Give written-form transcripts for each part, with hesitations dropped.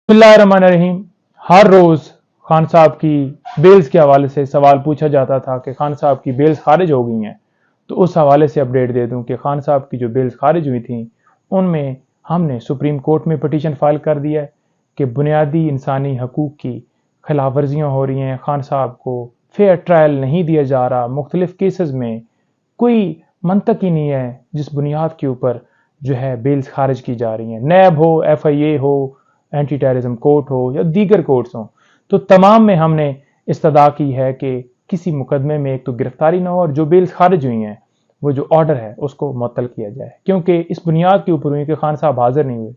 बिस्मिल्लाहिर्रहमानिर्रहीम। हर रोज़ खान साहब की बेल्स के हवाले से सवाल पूछा जाता था कि खान साहब की बेल्स खारिज हो गई हैं। तो उस हवाले से अपडेट दे दूं कि खान साहब की जो बेल्स खारिज हुई थी उनमें हमने सुप्रीम कोर्ट में पटिशन फाइल कर दिया है कि बुनियादी इंसानी हकूक़ की खिलाफ वर्जियाँ हो रही हैं, खान साहब को फेयर ट्रायल नहीं दिया जा रहा, मुख्तलिफ केसेस में कोई मंतक ही नहीं है जिस बुनियाद के ऊपर जो है बेल्स खारिज की जा रही हैं। नैब हो, FIA हो, एंटी टेररिज्म कोर्ट हो या दीगर कोर्ट्स हों, तो तमाम में हमने इस्तदा की है कि किसी मुकदमे में एक तो गिरफ्तारी ना हो और जो बेल्स खारिज हुई हैं वो जो ऑर्डर है उसको मुअत्तल किया जाए, क्योंकि इस बुनियाद के ऊपर हुई कि खान साहब हाजिर नहीं हुए।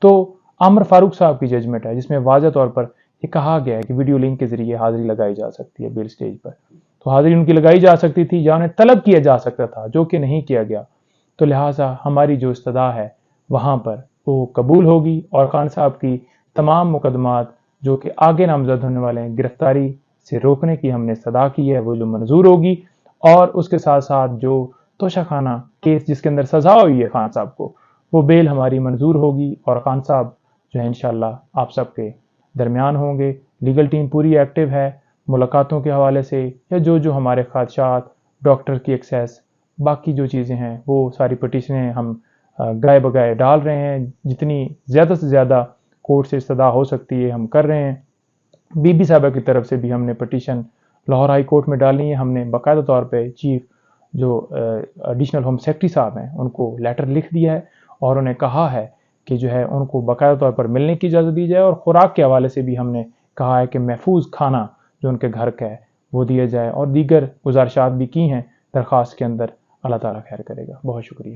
तो आमिर फारूक साहब की जजमेंट है जिसमें वाज़ह तौर पर ये कहा गया है कि वीडियो लिंक के जरिए हाजिरी लगाई जा सकती है बेल स्टेज पर। तो हाजिरी उनकी लगाई जा सकती थी या उन्हें तलब किया जा सकता था, जो कि नहीं किया गया। तो लिहाजा हमारी जो इस्तदा है वहाँ पर वो कबूल होगी और खान साहब की तमाम मुकदमात जो कि आगे नामजद होने वाले हैं गिरफ्तारी से रोकने की हमने इस्तदा की है वो जो मंजूर होगी। और उसके साथ साथ जो तोशाखाना केस जिसके अंदर सज़ा हुई है खान साहब को, वो बेल हमारी मंजूर होगी और खान साहब जो है इंशाअल्लाह आप सबके दरमियान होंगे। लीगल टीम पूरी एक्टिव है मुलाकातों के हवाले से या जो हमारे ख़ादशात, डॉक्टर की एक्सेस, बाकी जो चीज़ें हैं वो सारी पटिशनें हम गाए बगाए डाल रहे हैं। जितनी ज़्यादा से ज़्यादा कोर्ट से इस्तदा हो सकती है हम कर रहे हैं। बीबी साहबा की तरफ से भी हमने पटिशन लाहौर हाई कोर्ट में डाली है। हमने बाकायदा तौर पे चीफ जो एडिशनल होम सेक्रेटरी साहब हैं उनको लेटर लिख दिया है और उन्हें कहा है कि जो है उनको बाकायदा तौर पर मिलने की इजाज़त दी जाए और ख़ुराक के हवाले से भी हमने कहा है कि महफूज खाना जो उनके घर का है वो दिया जाए और दीगर गुजारिशात भी की हैं दरख्वास्त के अंदर। अल्लाह ताला खैर करेगा। बहुत शुक्रिया।